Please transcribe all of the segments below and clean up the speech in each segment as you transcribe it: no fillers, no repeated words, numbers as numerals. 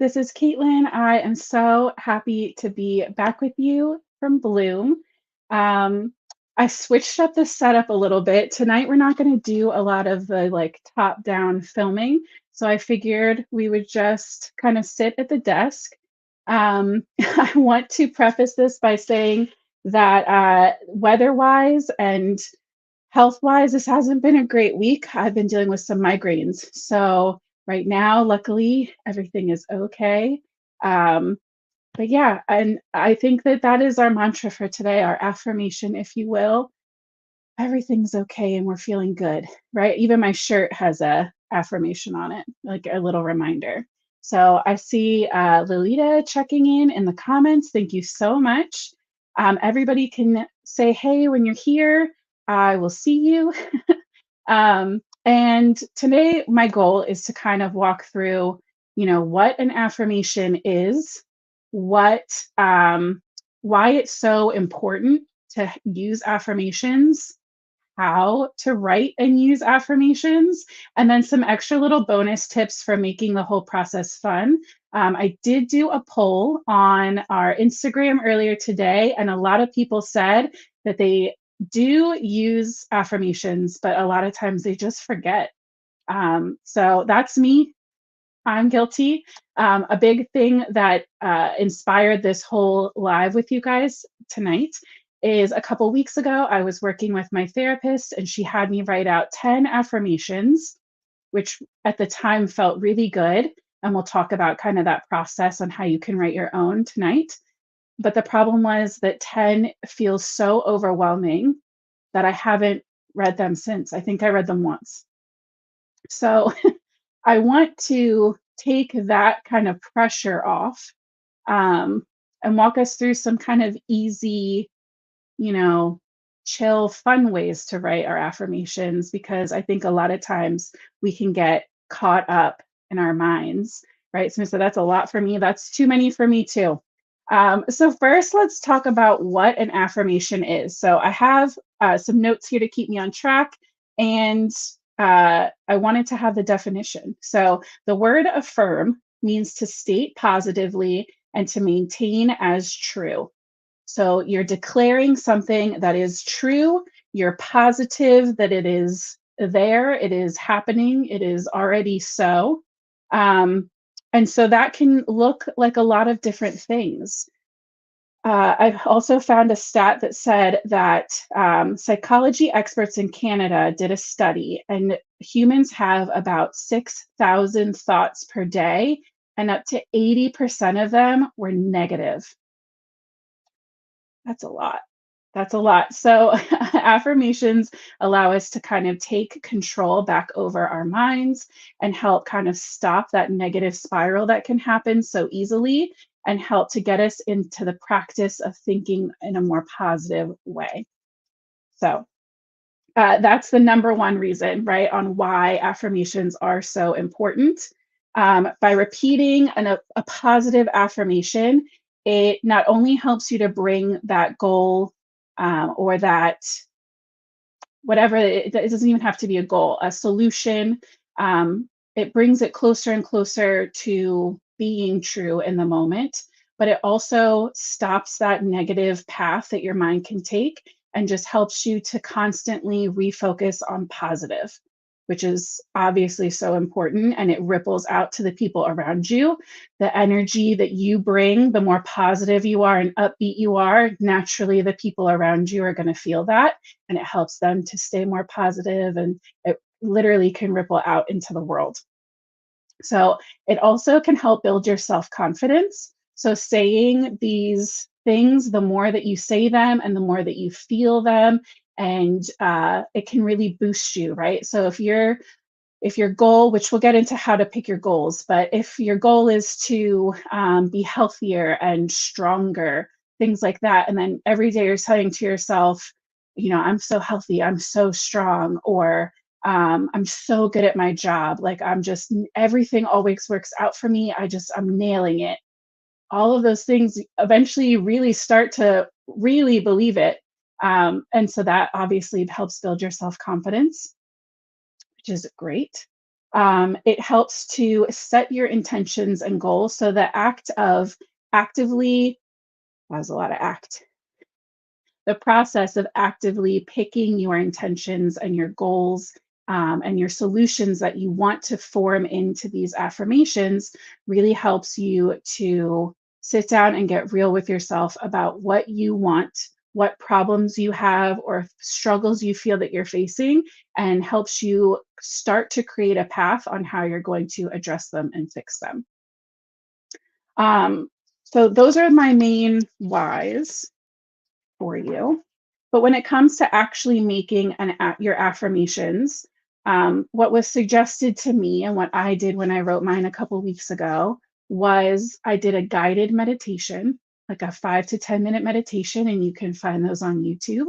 This is Caitlin. I am so happy to be back with you from Bloom. Um, I switched up the setup a little bit. Tonight, we're not going to do a lot of the top-down filming, so I figured we would just kind of sit at the desk. I want to preface this by saying that weather-wise and health-wise, this hasn't been a great week. I've been dealing with some migraines. So right now, luckily, everything is okay. Um, but yeah, and I think that that is our mantra for today, our affirmation, if you will. Everything's okay and we're feeling good, right? Even my shirt has a affirmation on it, like a little reminder. So I see Lolita checking in the comments. Thank you so much. Everybody can say hey when you're here. I will see you. And today, my goal is to kind of walk through, what an affirmation is, what, why it's so important to use affirmations, how to write and use affirmations, and then some extra little bonus tips for making the whole process fun. I did do a poll on our Instagram earlier today, and a lot of people said that they do use affirmations, but a lot of times they just forget. So that's me. I'm guilty. A big thing that inspired this whole live with you guys tonight is a couple weeks ago, I was working with my therapist and she had me write out 10 affirmations, which at the time felt really good. And we'll talk about kind of that process on how you can write your own tonight. But the problem was that 10 feels so overwhelming that I haven't read them since. I think I read them once. So I want to take that kind of pressure off, um, and walk us through some kind of easy, you know, chill, fun ways to write our affirmations because I think a lot of times we can get caught up in our minds, right? So that's a lot for me. That's too many for me too. So first, let's talk about what an affirmation is. So I have some notes here to keep me on track, and I wanted to have the definition. So the word affirm means to state positively and to maintain as true. So you're declaring something that is true, you're positive that it is there, it is happening, it is already so. Um, and so that can look like a lot of different things. I've also found a stat that said that psychology experts in Canada did a study, and humans have about 6,000 thoughts per day, and up to 80% of them were negative. That's a lot. That's a lot. So, affirmations allow us to kind of take control back over our minds and help kind of stop that negative spiral that can happen so easily and help to get us into the practice of thinking in a more positive way. So, that's the number one reason, right, on why affirmations are so important. By repeating a positive affirmation, it not only helps you to bring that goal or that whatever, it doesn't even have to be a goal, a solution. It brings it closer and closer to being true in the moment, but it also stops that negative path that your mind can take and just helps you to constantly refocus on positive, which is obviously so important. And it ripples out to the people around you. The energy that you bring, the more positive you are and upbeat you are, naturally the people around you are going to feel that and it helps them to stay more positive and it literally can ripple out into the world. So it also can help build your self-confidence. So saying these things, the more that you say them and the more that you feel them, and it can really boost you, right? So if your goal, which we'll get into how to pick your goals, but if your goal is to be healthier and stronger, things like that, and then every day you're saying to yourself, I'm so healthy, I'm so strong, or I'm so good at my job, like everything always works out for me. I'm nailing it. All of those things eventually you really start to really believe it. And so that obviously helps build your self confidence, which is great. It helps to set your intentions and goals. So the act of actively, that was a lot of act, the process of actively picking your intentions and your goals, and your solutions that you want to form into these affirmations really helps you to sit down and get real with yourself about what you want, what problems you have, or struggles you feel that you're facing, and helps you start to create a path on how you're going to address them and fix them. Um, so, those are my main whys for you. But when it comes to actually making your affirmations, what was suggested to me and what I did when I wrote mine a couple weeks ago was I did a guided meditation, like a 5 to 10 minute meditation, and you can find those on YouTube.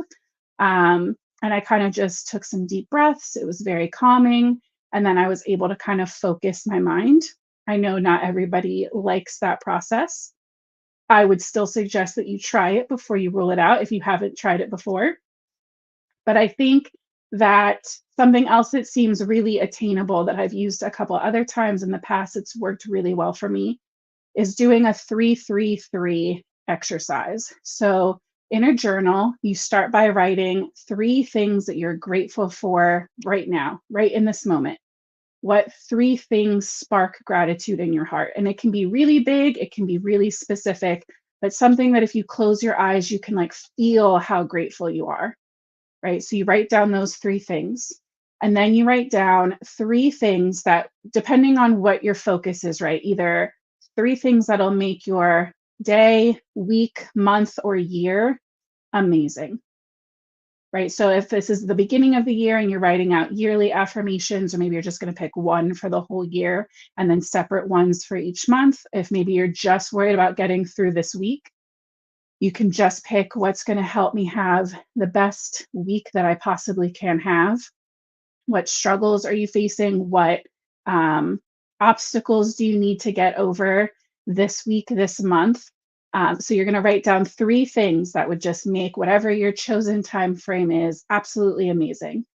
And I kind of just took some deep breaths. It was very calming. And then I was able to kind of focus my mind. I know not everybody likes that process. I would still suggest that you try it before you rule it out if you haven't tried it before. But I think that something else that seems really attainable that I've used a couple other times in the past, it's worked really well for me, is doing a 3-3-3 exercise. So in a journal, you start by writing 3 things that you're grateful for right now, right in this moment. What 3 things spark gratitude in your heart? And it can be really big, it can be really specific, but something that if you close your eyes, you can like feel how grateful you are, right? So you write down those 3 things. And then you write down 3 things that, depending on what your focus is, right? Either 3 things that'll make your day, week, month, or year amazing, right? So if this is the beginning of the year and you're writing out yearly affirmations, or maybe you're just going to pick one for the whole year and then separate ones for each month. If maybe you're just worried about getting through this week, you can just pick what's going to help me have the best week that I possibly can have. What struggles are you facing? What um, obstacles do you need to get over this week, this month? So you're going to write down 3 things that would just make whatever your chosen time frame is absolutely amazing.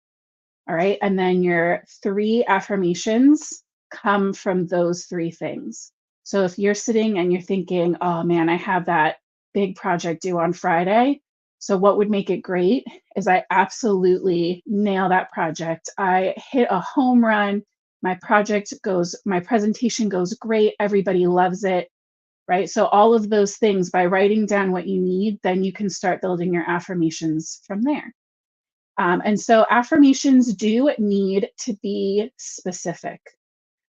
All right. And then your 3 affirmations come from those 3 things. So if you're sitting and you're thinking, oh man, I have that big project due on Friday. So what would make it great is I absolutely nail that project. I hit a home run. My presentation goes great. Everybody loves it. Right. So all of those things, by writing down what you need, then you can start building your affirmations from there. And so affirmations do need to be specific,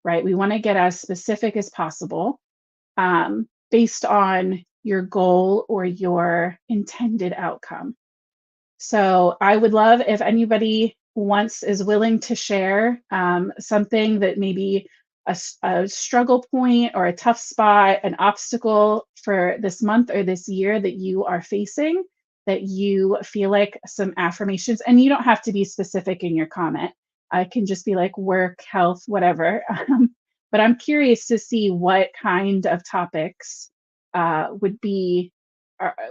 right? We want to get as specific as possible, based on your goal or your intended outcome. So I would love if anybody wants is willing to share something that maybe a struggle point or a tough spot, an obstacle for this month or this year that you are facing, that you feel like some affirmations, and you don't have to be specific in your comment. I can just be like work, health, whatever. But I'm curious to see what kind of topics would be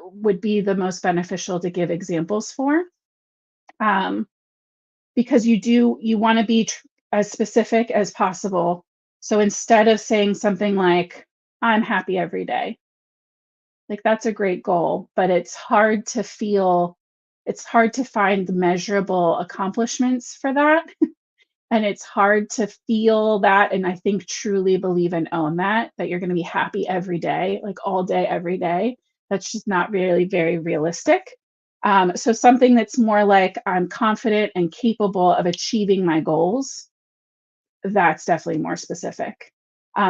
would be the most beneficial to give examples for, um, because you want to be as specific as possible. So instead of saying something like I'm happy every day, like that's a great goal, but it's hard to find measurable accomplishments for that. And it's hard to feel that, and I think truly believe and own that you're gonna be happy every day, like all day, every day. That's just not really very realistic. So something that's more like I'm confident and capable of achieving my goals, that's definitely more specific.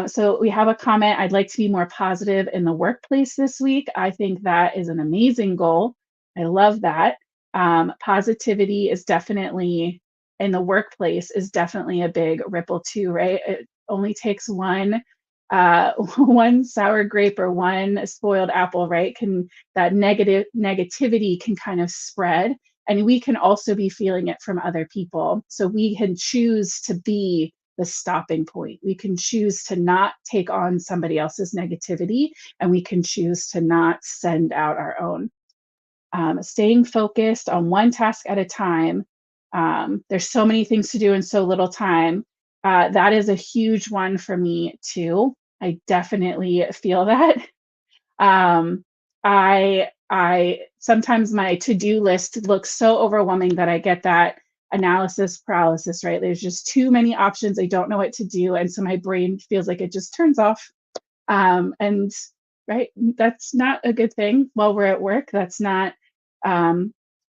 So we have a comment, I'd like to be more positive in the workplace this week. I think that is an amazing goal. I love that. Positivity is definitely in the workplace is definitely a big ripple too, right? It only takes one one sour grape or one spoiled apple, right? Can that negativity can kind of spread, and we can also be feeling it from other people. So we can choose to be the stopping point. We can choose to not take on somebody else's negativity, and we can choose to not send out our own. Staying focused on one task at a time. There's so many things to do in so little time. That is a huge one for me too. I definitely feel that. Um, I sometimes my to-do list looks so overwhelming that I get that analysis paralysis, right? There's just too many options. I don't know what to do. And so my brain feels like it just turns off. And right, that's not a good thing while we're at work. That's not um,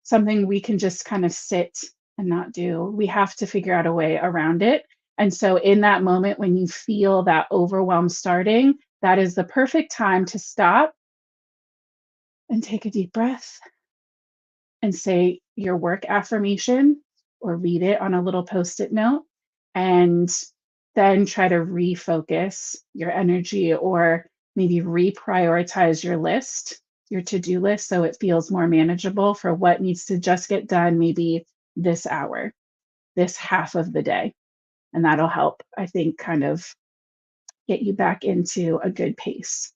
something we can just kind of sit and not do. We have to figure out a way around it. And so, in that moment, when you feel that overwhelm starting, that is the perfect time to stop and take a deep breath and say your work affirmation or read it on a little post-it note, and then try to refocus your energy or maybe reprioritize your list, your to-do list, so it feels more manageable for what needs to just get done maybe this hour, this half of the day. And that'll help, I think, kind of get you back into a good pace.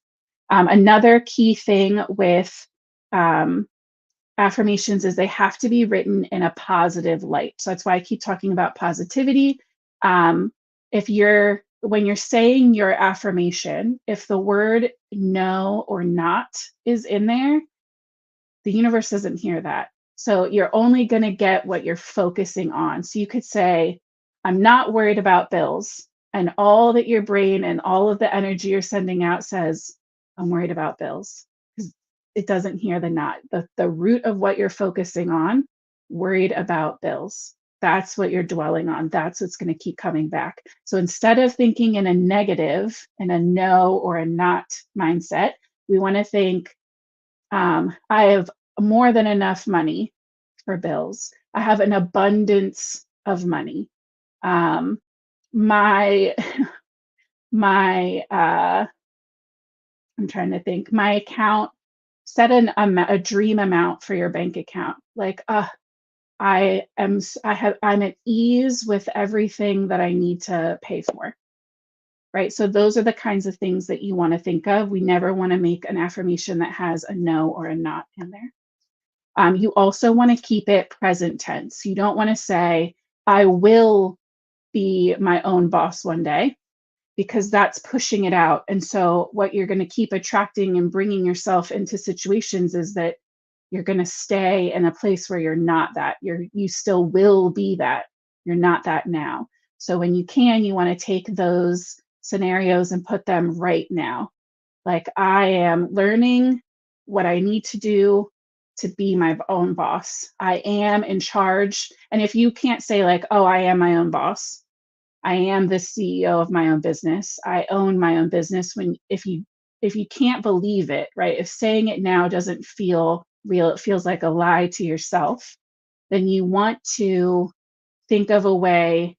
Another key thing with um, affirmations is they have to be written in a positive light. So that's why I keep talking about positivity. If you're when you're saying your affirmation, if the word no or not is in there, the universe doesn't hear that. So you're only going to get what you're focusing on. So you could say, I'm not worried about bills. And all that your brain and all of the energy you're sending out says, I'm worried about bills. Because it doesn't hear the not. The root of what you're focusing on, worried about bills. That's what you're dwelling on. That's what's going to keep coming back. So instead of thinking in a negative, in a no or a not mindset, we want to think, I have more than enough money for bills. I have an abundance of money. Um, my my I'm trying to think. My account set a dream amount for your bank account. Like, I'm at ease with everything that I need to pay for. Right. So those are the kinds of things that you want to think of. We never want to make an affirmation that has a no or a not in there. You also want to keep it present tense. You don't want to say, I will be my own boss one day, because that's pushing it out. And so, what you're going to keep attracting and bringing yourself into situations is that you're going to stay in a place where you're not that. You still will be that. You're not that now. So, when you can, you want to take those scenarios and put them right now. Like, I am learning what I need to do to be my own boss. I am in charge. And if you can't say, like, oh, I am my own boss, I am the CEO of my own business, I own my own business. If you can't believe it, right? If saying it now doesn't feel real, it feels like a lie to yourself, then you want to think of a way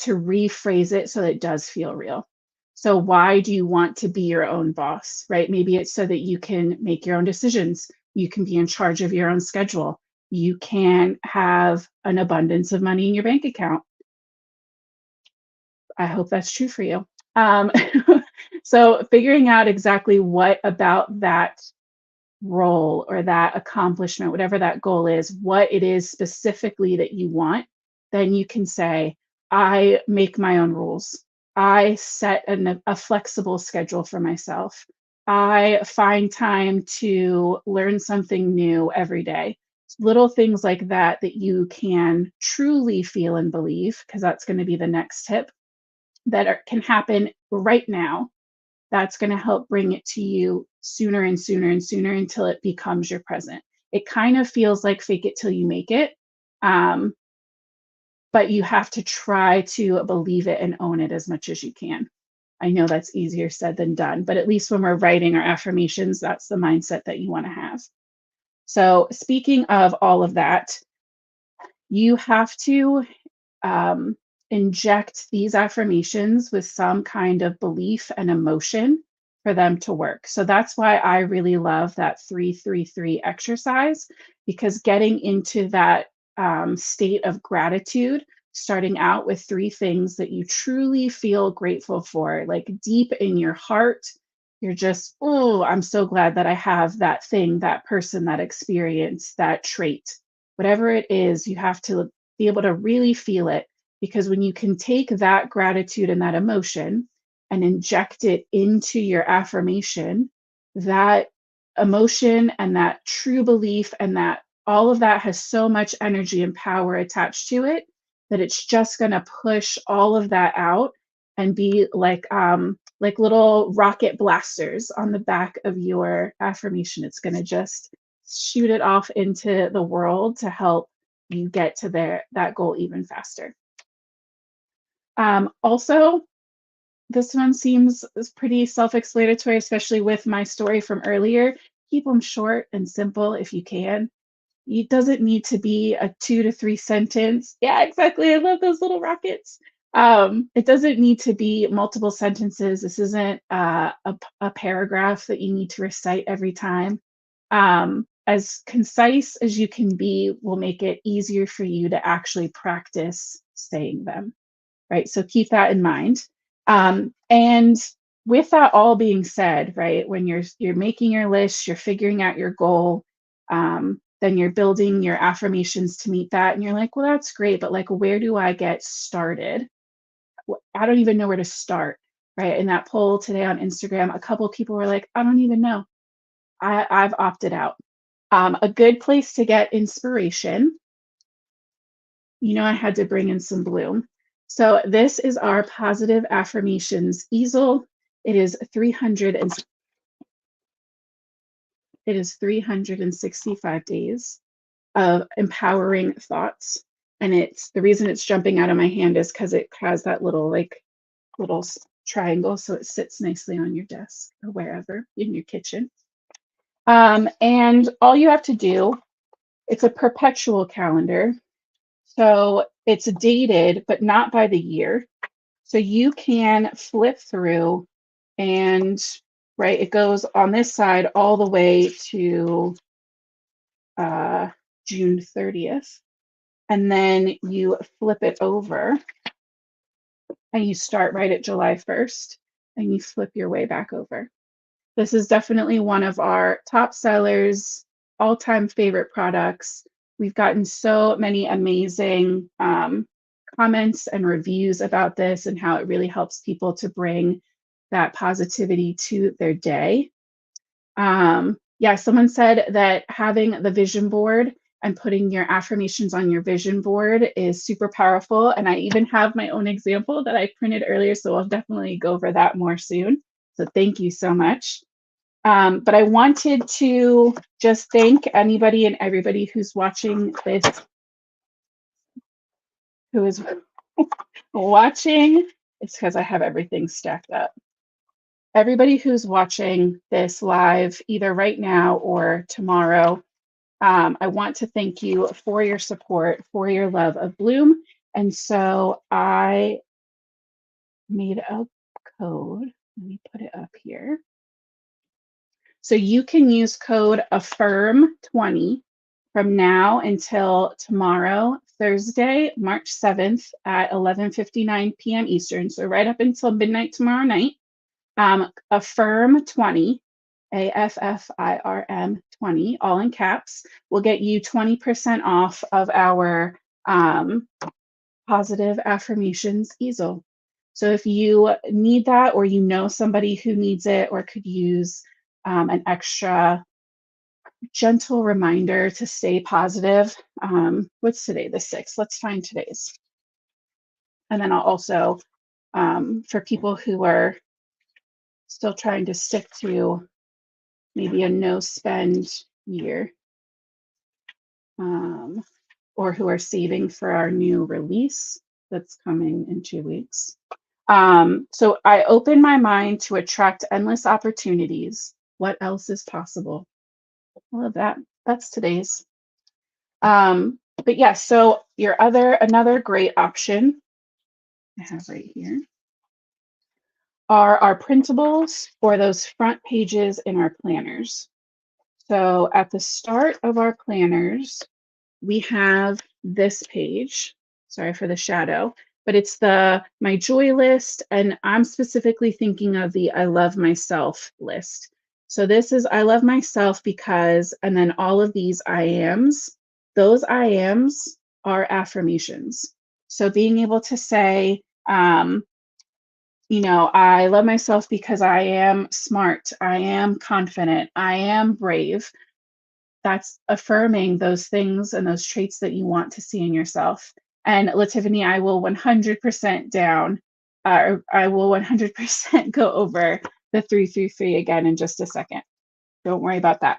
to rephrase it so that it does feel real. So why do you want to be your own boss, right? Maybe it's so that you can make your own decisions. You can be in charge of your own schedule. You can have an abundance of money in your bank account. I hope that's true for you. Um, so figuring out exactly what about that role or that accomplishment, whatever that goal is, what it is specifically that you want, then you can say, I make my own rules. I set a flexible schedule for myself. I find time to learn something new every day. Little things like that that you can truly feel and believe, because that's going to be the next tip, that can happen right now. That's going to help bring it to you sooner and sooner and sooner until it becomes your present. It kind of feels like fake it till you make it. Um, but you have to try to believe it and own it as much as you can. I know that's easier said than done, but at least when we're writing our affirmations, that's the mindset that you want to have. So, speaking of all of that, you have to um, inject these affirmations with some kind of belief and emotion for them to work. So that's why I really love that 333 exercise, because getting into that state of gratitude, starting out with three things that you truly feel grateful for, like deep in your heart. You're just, oh, I'm so glad that I have that thing, that person, that experience, that trait. Whatever it is, you have to be able to really feel it because when you can take that gratitude and that emotion and inject it into your affirmation, that emotion and that true belief and that all of that has so much energy and power attached to it that it's just going to push all of that out and be like little rocket blasters on the back of your affirmation. It's going to just shoot it off into the world to help you get to that goal even faster. Also, this one seems is pretty self-explanatory, especially with my story from earlier. Keep them short and simple if you can. It doesn't need to be a 2 to 3 sentence. Yeah, exactly. I love those little rockets. It doesn't need to be multiple sentences. This isn't a paragraph that you need to recite every time. As concise as you can be will make it easier for you to actually practice saying them, right? So keep that in mind. And with that all being said, right, when you're making your list, you're figuring out your goal, then you're building your affirmations to meet that, and you're like, well, that's great, but like, where do I get started? I don't even know where to start, right? In that poll today on Instagram, a couple of people were like, I don't even know. I've opted out. A good place to get inspiration, I had to bring in some blue. So this is our positive affirmations easel. It is 365 days of empowering thoughts. And it's the reason it's jumping out of my hand is because it has that little triangle, so it sits nicely on your desk or wherever in your kitchen. And all you have to do, it's a perpetual calendar. So it's dated, but not by the year. So you can flip through and, right, it goes on this side all the way to June 30th. And then you flip it over and you start right at July 1st and you flip your way back over. This is definitely one of our top sellers, all-time favorite products. We've gotten so many amazing comments and reviews about this and how it really helps people to bring that positivity to their day. Yeah, someone said that having the vision board and putting your affirmations on your vision board is super powerful. And I even have my own example that I printed earlier, so I'll definitely go over that more soon. So thank you so much. But I wanted to just thank anybody and everybody who's watching this, who is watching. It's because I have everything stacked up. Everybody who's watching this live, either right now or tomorrow, I want to thank you for your support, for your love of Bloom. And so I made a code. Let me put it up here. So you can use code AFFIRM20 from now until tomorrow, Thursday, March 7th at 11:59 p.m. Eastern. So right up until midnight tomorrow night. AFFIRM20, AFFIRM 20, all in caps, will get you 20% off of our positive affirmations easel. So if you need that, or you know somebody who needs it or could use an extra gentle reminder to stay positive. What's today? The 6th. Let's find today's. And then I'll also, for people who are still trying to stick to maybe a no spend year, or who are saving for our new release that's coming in 2 weeks. So I open my mind to attract endless opportunities. What else is possible? I love that. That's today's. But yeah, so another great option I have right here are our printables or those front pages in our planners. So at the start of our planners, we have this page. Sorry for the shadow, but it's the My Joy list, and I'm specifically thinking of the I Love Myself list. So this is I love myself because, and then all of these I ams, those I ams are affirmations. So being able to say, I love myself because I am smart, I am confident, I am brave. That's affirming those things and those traits that you want to see in yourself. And Tiffany, I will 100% or I will 100% go over the 333 again in just a second. Don't worry about that.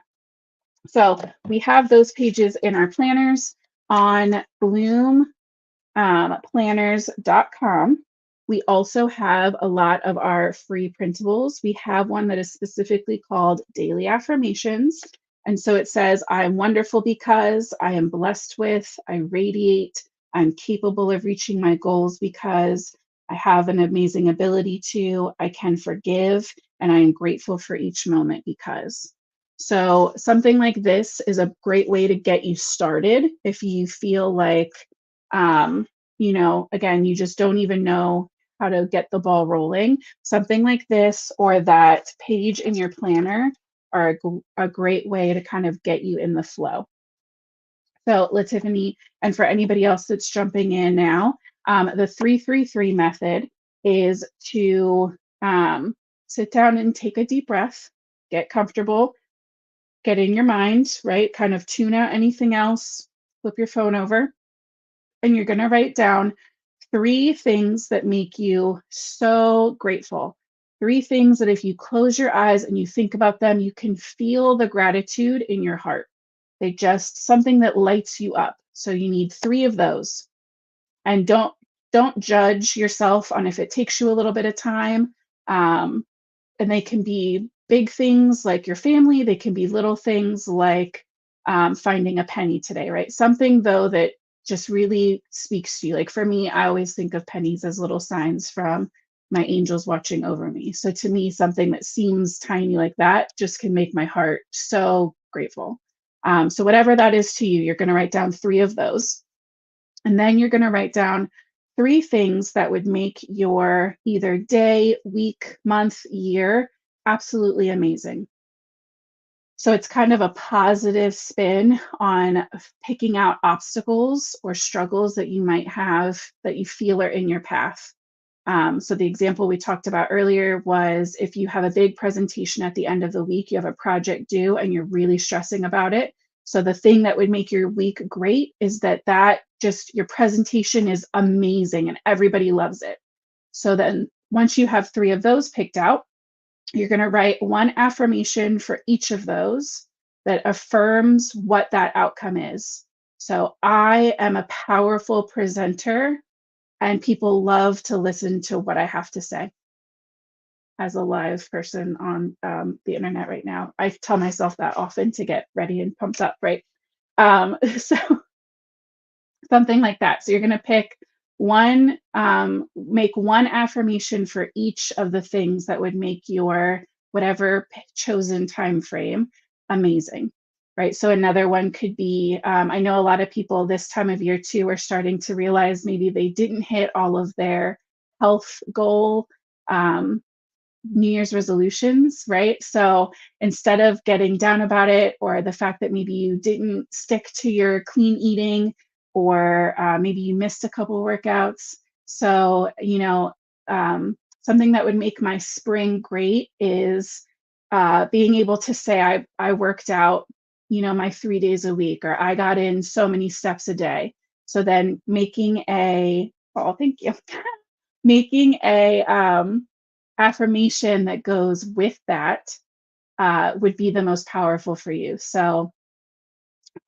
So we have those pages in our planners on bloomplanners.com. We also have a lot of our free printables. We have one that is specifically called Daily Affirmations. And so it says, I'm wonderful because I am blessed with, I radiate, I'm capable of reaching my goals because I have an amazing ability to, I can forgive, and I am grateful for each moment because. So something like this is a great way to get you started if you feel like, again, you just don't even know how to get the ball rolling. Something like this or that page in your planner are a great way to kind of get you in the flow. So, Tiffany, and for anybody else that's jumping in now, the 333 method is to sit down and take a deep breath, get comfortable, get in your mind, right? Kind of tune out anything else, flip your phone over, and you're going to write down 3 things that make you so grateful. 3 things that if you close your eyes and you think about them, you can feel the gratitude in your heart. They just something that lights you up. So you need 3 of those. And don't judge yourself on if it takes you a little bit of time. And they can be big things like your family, they can be little things like finding a penny today, right? Something though that just really speaks to you. Like for me, I always think of pennies as little signs from my angels watching over me. So to me, something that seems tiny like that just can make my heart so grateful. So whatever that is to you, you're going to write down 3 of those. And then you're going to write down 3 things that would make your either day, week, month, year absolutely amazing. So it's kind of a positive spin on picking out obstacles or struggles that you might have that you feel are in your path. So the example we talked about earlier was if you have a big presentation at the end of the week, you have a project due and you're really stressing about it. So the thing that would make your week great is that just your presentation is amazing and everybody loves it. So then once you have 3 of those picked out, you're going to write one affirmation for each of those that affirms what that outcome is. So I am a powerful presenter and people love to listen to what I have to say. As a live person on the internet right now, I tell myself that often to get ready and pumped up, right? So something like that. So you're going to pick make one affirmation for each of the things that would make your whatever chosen time frame amazing, right? So another one could be I know a lot of people this time of year too are starting to realize maybe they didn't hit all of their health goal um, New Year's resolutions, right? So instead of getting down about it, or the fact that maybe you didn't stick to your clean eating, or maybe you missed a couple workouts. So, something that would make my spring great is being able to say, I worked out, my 3 days a week, or I got in so many steps a day. So then oh, thank you, making a, affirmation that goes with that would be the most powerful for you. So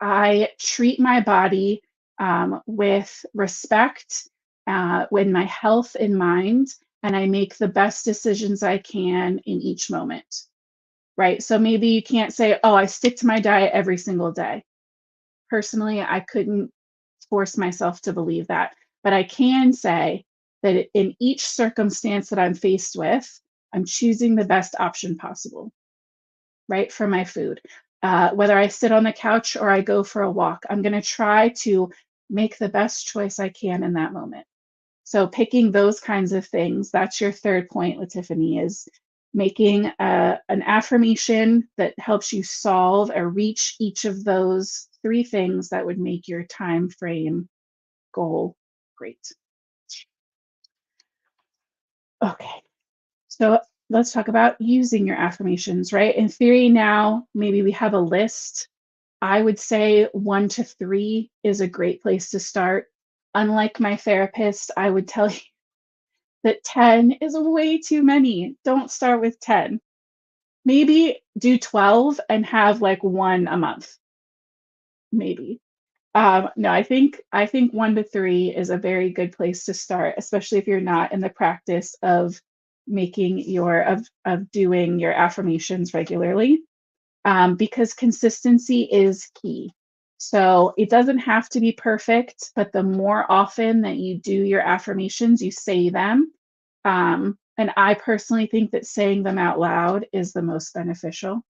I treat my body with respect, with my health in mind, and I make the best decisions I can in each moment. Right. So maybe you can't say, oh, I stick to my diet every single day. Personally, I couldn't force myself to believe that. But I can say that in each circumstance that I'm faced with, I'm choosing the best option possible, right, for my food. Whether I sit on the couch or I go for a walk, I'm going to try to make the best choice I can in that moment. So picking those kinds of things, that's your third point with Tiffany, is making an affirmation that helps you solve or reach each of those 3 things that would make your time frame goal Great. Okay. So let's talk about using your affirmations, right? In theory, now maybe we have a list. I would say 1 to 3 is a great place to start. Unlike my therapist, I would tell you that 10 is way too many. Don't start with 10. Maybe do 12 and have like one a month, maybe. No, I think 1 to 3 is a very good place to start, especially if you're not in the practice of making your of doing your affirmations regularly, because consistency is key. So it doesn't have to be perfect, but the more often that you do your affirmations, you say them. And I personally think that saying them out loud is the most beneficial.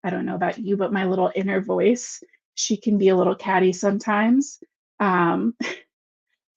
I don't know about you, but my little inner voice, she can be a little catty sometimes. Um,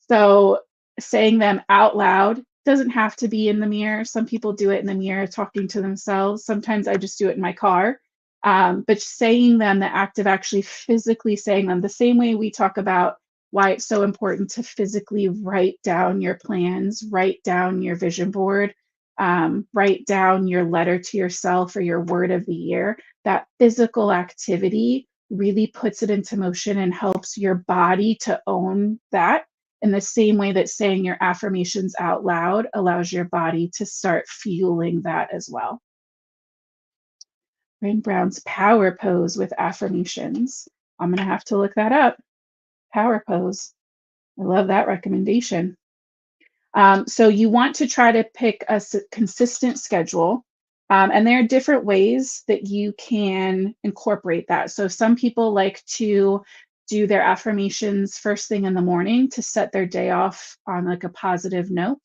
so saying them out loud doesn't have to be in the mirror. Some people do it in the mirror talking to themselves. Sometimes I just do it in my car. But saying them, the act of actually physically saying them, the same way we talk about why it's so important to physically write down your plans, write down your vision board, write down your letter to yourself or your word of the year. That physical activity really puts it into motion and helps your body to own that in the same way that saying your affirmations out loud allows your body to start fueling that as well. Rain Brown's power pose with affirmations. I'm going to have to look that up. Power pose. I love that recommendation. So you want to try to pick a consistent schedule. And there are different ways that you can incorporate that. So some people like to do their affirmations first thing in the morning to set their day off on like a positive note.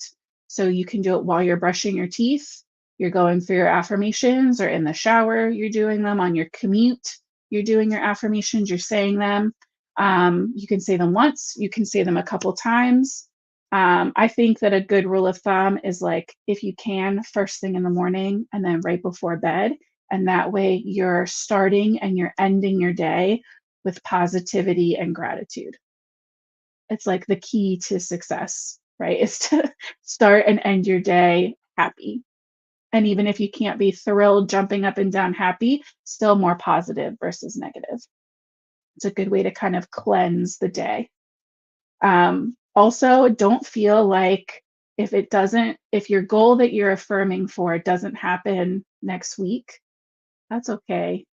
So you can do it while you're brushing your teeth, you're going through your affirmations, or in the shower, you're doing them on your commute, you're doing your affirmations, you're saying them. You can say them once, you can say them a couple times. I think that a good rule of thumb is like if you can, first thing in the morning and then right before bed. And that way you're starting and you're ending your day with positivity and gratitude. It's like the key to success, right? Is to start and end your day happy. And even if you can't be thrilled, jumping up and down happy, still more positive versus negative. It's a good way to kind of cleanse the day. Also, don't feel like if your goal that you're affirming for doesn't happen next week, that's okay,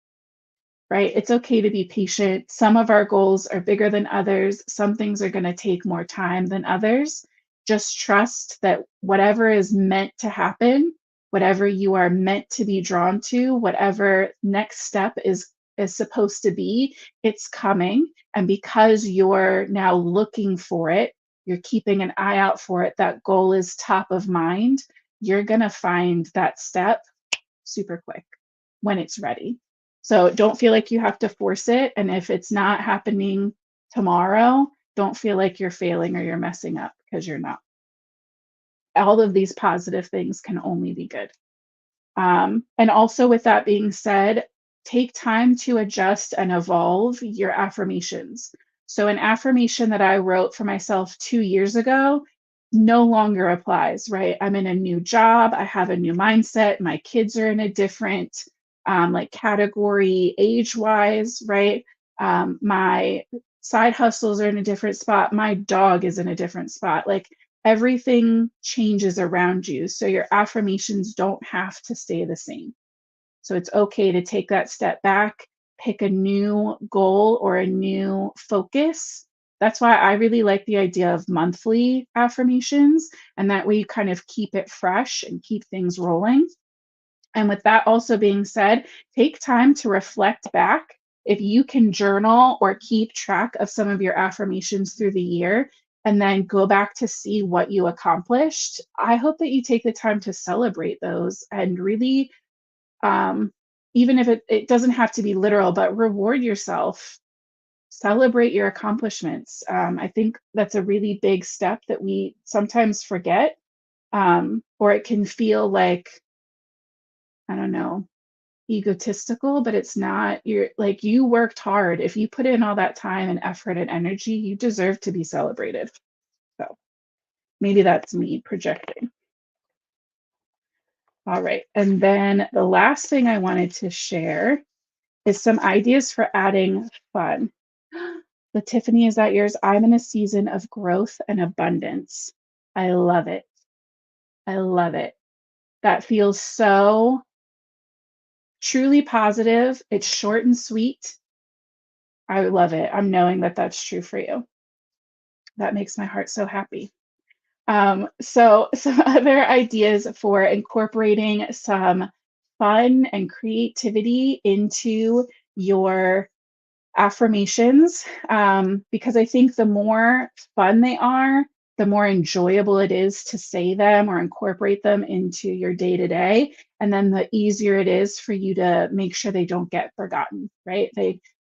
right? It's okay to be patient. Some of our goals are bigger than others. Some things are going to take more time than others. Just trust that whatever is meant to happen, whatever you are meant to be drawn to, whatever next step is supposed to be, it's coming. And because you're now looking for it, you're keeping an eye out for it, that goal is top of mind, you're going to find that step super quick when it's ready. So don't feel like you have to force it. And if it's not happening tomorrow, don't feel like you're failing or you're messing up because you're not. All of these positive things can only be good. And also, with that being said, take time to adjust and evolve your affirmations. So, an affirmation that I wrote for myself 2 years ago no longer applies, right? I'm in a new job, I have a new mindset, my kids are in a different like category age wise, right? My side hustles are in a different spot, my dog is in a different spot. Like everything changes around you. So your affirmations don't have to stay the same. So it's okay to take that step back, pick a new goal or a new focus. That's why I really like the idea of monthly affirmations. And that way you kind of keep it fresh and keep things rolling. And with that also being said, take time to reflect back. If you can journal or keep track of some of your affirmations through the year and then go back to see what you accomplished, I hope that you take the time to celebrate those and really, um, even if it doesn't have to be literal, but reward yourself, celebrate your accomplishments. I think that's a really big step that we sometimes forget, or it can feel like, I don't know, egotistical, but it's not. You're like you worked hard. If you put in all that time and effort and energy, you deserve to be celebrated. Maybe that's me projecting. All right. And then the last thing I wanted to share is some ideas for adding fun. The Tiffany, is that yours? I'm in a season of growth and abundance. I love it. I love it. That feels so truly positive. It's short and sweet. I love it. I'm knowing that that's true for you. That makes my heart so happy. So some other ideas for incorporating some fun and creativity into your affirmations, because I think the more fun they are, the more enjoyable it is to say them or incorporate them into your day to day. And then the easier it is for you to make sure they don't get forgotten, right?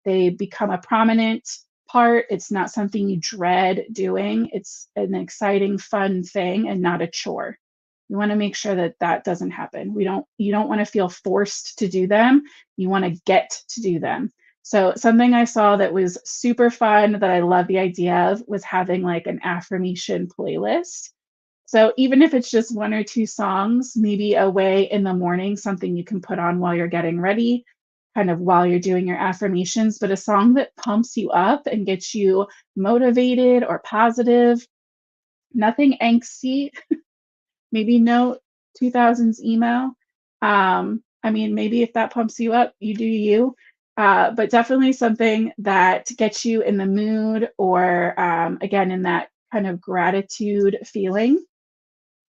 They become a prominent part. It's not something you dread doing. It's an exciting, fun thing and not a chore. You want to make sure that that doesn't happen. You don't want to feel forced to do them. You want to get to do them. So something I saw that was super fun that I love the idea of was having like an affirmation playlist. So even if it's just one or two songs, maybe a way in the morning, something you can put on while you're getting ready, kind of while you're doing your affirmations, but a song that pumps you up and gets you motivated or positive, nothing angsty, maybe no 2000s emo. I mean, maybe if that pumps you up, you do you. But definitely something that gets you in the mood or, again, in that kind of gratitude feeling.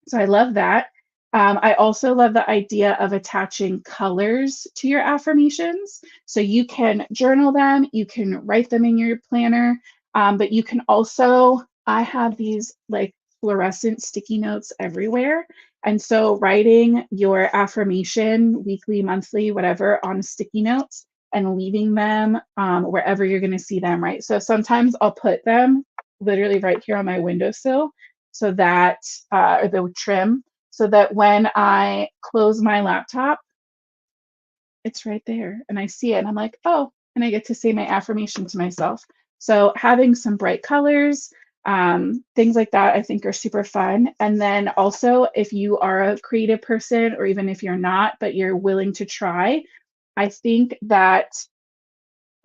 So I love that. I also love the idea of attaching colors to your affirmations. So you can journal them, you can write them in your planner, but you can also, I have these like fluorescent sticky notes everywhere. And so writing your affirmation weekly, monthly, whatever on sticky notes and leaving them wherever you're going to see them, right? So sometimes I'll put them literally right here on my windowsill so that or the trim, so that when I close my laptop, it's right there and I see it and I'm like, oh, and I get to say my affirmation to myself. So having some bright colors, things like that, I think are super fun. And then also, if you are a creative person, or even if you're not, but you're willing to try, I think that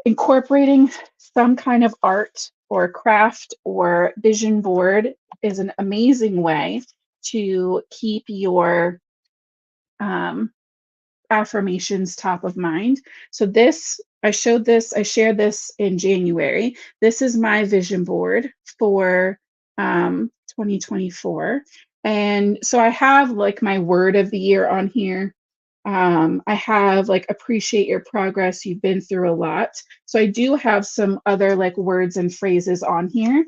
incorporating some kind of art or craft or vision board is an amazing way to keep your um, affirmations top of mind. So I shared this in January. This is my vision board for 2024. And so I have like my word of the year on here. I have like appreciate your progress. You've been through a lot. So I do have some other like words and phrases on here.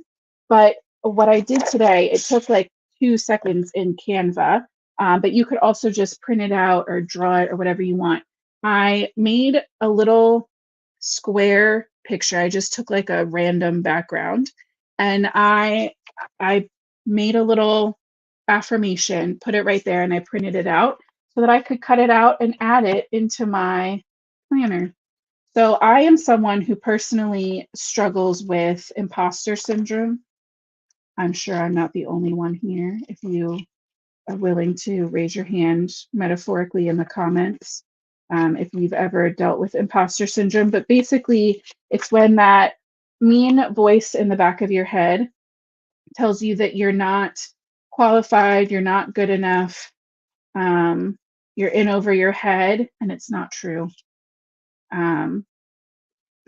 But what I did today, it took like 2 seconds in Canva, but you could also just print it out or draw it or whatever you want. I made a little square picture. I just took like a random background and I made a little affirmation, put it right there, and I printed it out so that I could cut it out and add it into my planner. So I am someone who personally struggles with imposter syndrome. I'm sure I'm not the only one here. If you are willing to raise your hand metaphorically in the comments, if you've ever dealt with imposter syndrome. But basically, it's when that mean voice in the back of your head tells you that you're not qualified, you're not good enough, you're in over your head, and it's not true. Um,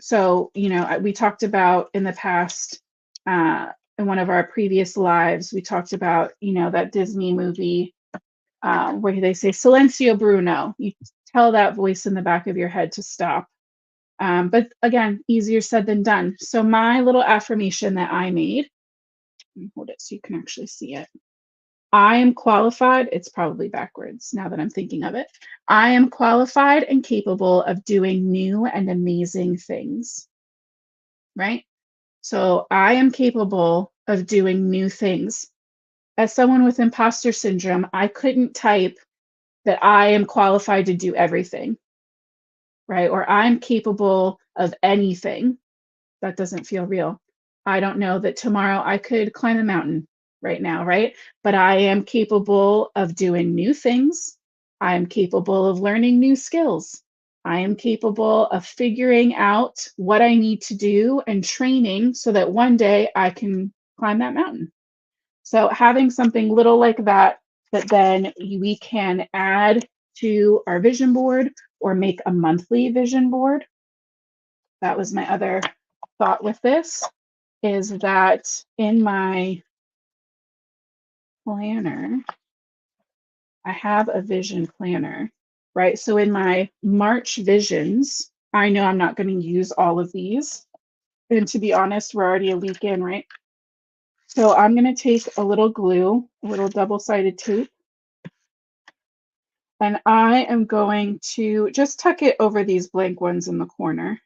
so, we talked about in the past, in one of our previous lives, we talked about, that Disney movie where they say, Silencio Bruno. You tell that voice in the back of your head to stop. But again, easier said than done. So, my little affirmation that I made, hold it so you can actually see it. I am qualified. It's probably backwards now that I'm thinking of it. I am qualified and capable of doing new and amazing things, right? So I am capable of doing new things. As someone with imposter syndrome, I couldn't type that I am qualified to do everything, right? Or I'm capable of anything. That doesn't feel real. I don't know that tomorrow I could climb a mountain. right now, right? But I am capable of doing new things. I am capable of learning new skills. I am capable of figuring out what I need to do and training so that one day I can climb that mountain. So having something little like that, that then we can add to our vision board or make a monthly vision board. That was my other thought with this, is that in my planner, I have a vision planner, right? So in my March visions, I know I'm not going to use all of these. And to be honest, we're already a week in, right? So I'm going to take a little glue, a little double-sided tape, and I am going to just tuck it over these blank ones in the corner,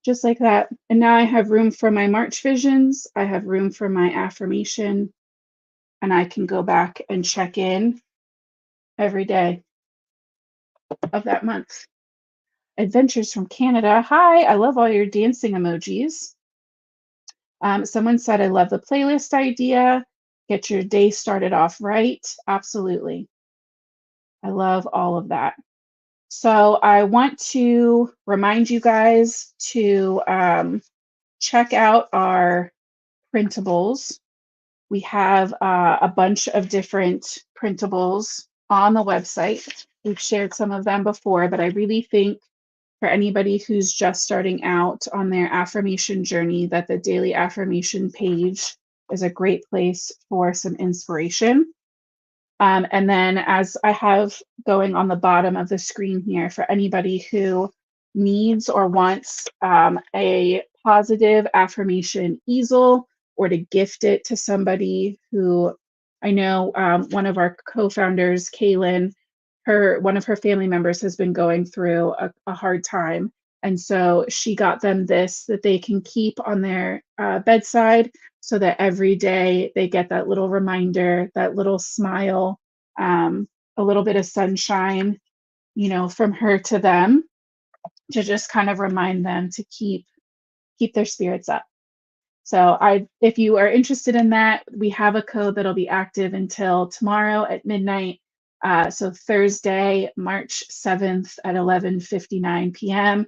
just like that. And now I have room for my March visions. I have room for my affirmation, and I can go back and check in every day of that month. Adventures from Canada. Hi, I love all your dancing emojis. Someone said, I love the playlist idea. Get your day started off right. Absolutely. I love all of that. So I want to remind you guys to check out our printables. We have a bunch of different printables on the website. We've shared some of them before, but I really think for anybody who's just starting out on their affirmation journey, that the daily affirmation page is a great place for some inspiration. And then, as I have going on the bottom of the screen here, for anybody who needs or wants a positive affirmation easel, or to gift it to somebody who, I know one of our co-founders, Kaylin, one of her family members has been going through a hard time. And so she got them this that they can keep on their bedside, so that every day they get that little reminder, that little smile, a little bit of sunshine, from her to them, to just kind of remind them to keep their spirits up. So if you are interested in that, we have a code that'll be active until tomorrow at midnight. So Thursday, March 7th at 11:59 p.m.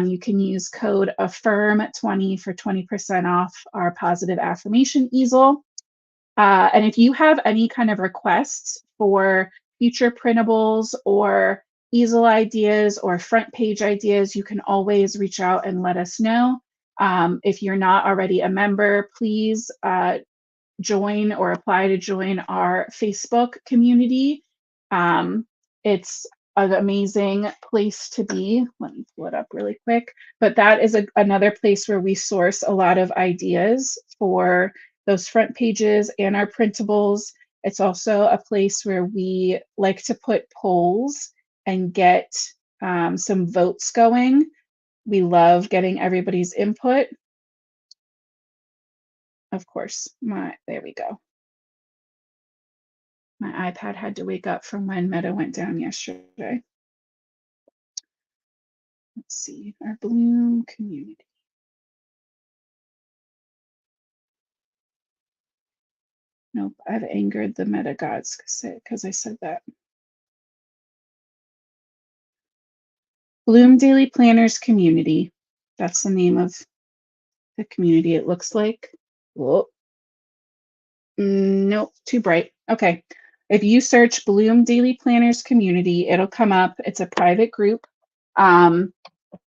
You can use code AFFIRM20 for 20% off our positive affirmation easel. And if you have any kind of requests for future printables or easel ideas or front page ideas, you can always reach out and let us know. If you're not already a member, please join or apply to join our Facebook community. It's an amazing place to be. Let me pull it up really quick. But that is another place where we source a lot of ideas for those front pages and our printables. It's also a place where we like to put polls and get some votes going. We love getting everybody's input. Of course, there we go. My iPad had to wake up from when Meta went down yesterday. Let's see, our Bloom community. Nope, I've angered the Meta gods because I said that. Bloom Daily Planners Community. That's the name of the community, it looks like. Whoa. Nope, too bright. Okay. If you search Bloom Daily Planners Community, it'll come up. It's a private group. I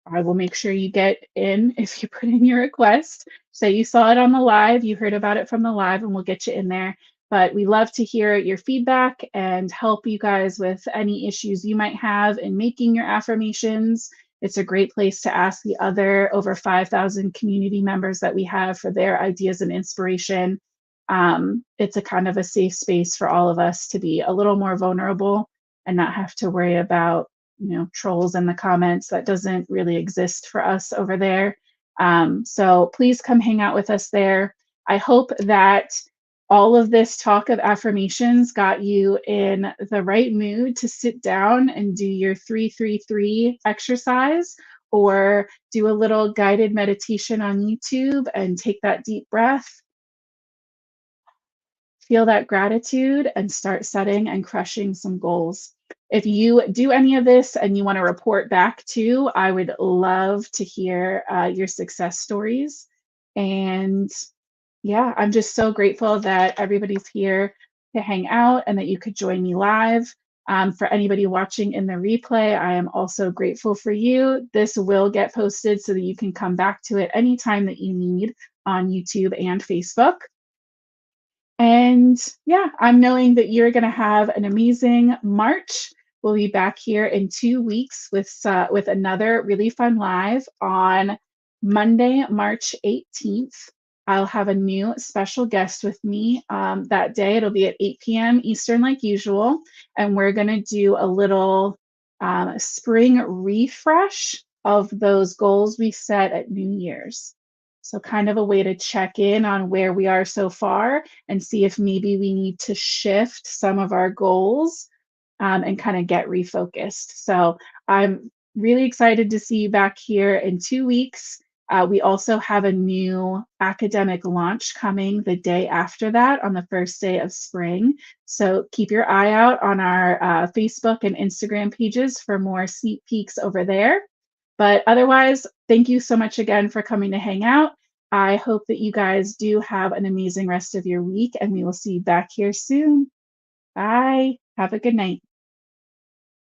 will make sure you get in if you put in your request. So you saw it on the live, you heard about it from the live, and we'll get you in there. But we love to hear your feedback and help you guys with any issues you might have in making your affirmations. It's a great place to ask the other over 5,000 community members that we have for their ideas and inspiration. It's a kind of a safe space for all of us to be a little more vulnerable and not have to worry about trolls in the comments. That doesn't really exist for us over there. So please come hang out with us there. I hope that all of this talk of affirmations got you in the right mood to sit down and do your 3-3-3 exercise, or do a little guided meditation on YouTube and take that deep breath, feel that gratitude, and start setting and crushing some goals. If you do any of this and you want to report back too, I would love to hear your success stories. And yeah, I'm just so grateful that everybody's here to hang out and that you could join me live. For anybody watching in the replay, I am also grateful for you. This will get posted so that you can come back to it anytime that you need on YouTube and Facebook. And yeah, I'm knowing that you're going to have an amazing March. We'll be back here in 2 weeks with another really fun live on Monday, March 18th. I'll have a new special guest with me that day. It'll be at 8 p.m. Eastern, like usual. And we're going to do a little spring refresh of those goals we set at New Year's. So, kind of a way to check in on where we are so far and see if maybe we need to shift some of our goals and kind of get refocused. So I'm really excited to see you back here in 2 weeks. We also have a new academic launch coming the day after that on the first day of spring. So keep your eye out on our Facebook and Instagram pages for more sneak peeks over there. But otherwise, thank you so much again for coming to hang out. I hope that you guys do have an amazing rest of your week, and we will see you back here soon. Bye. Have a good night.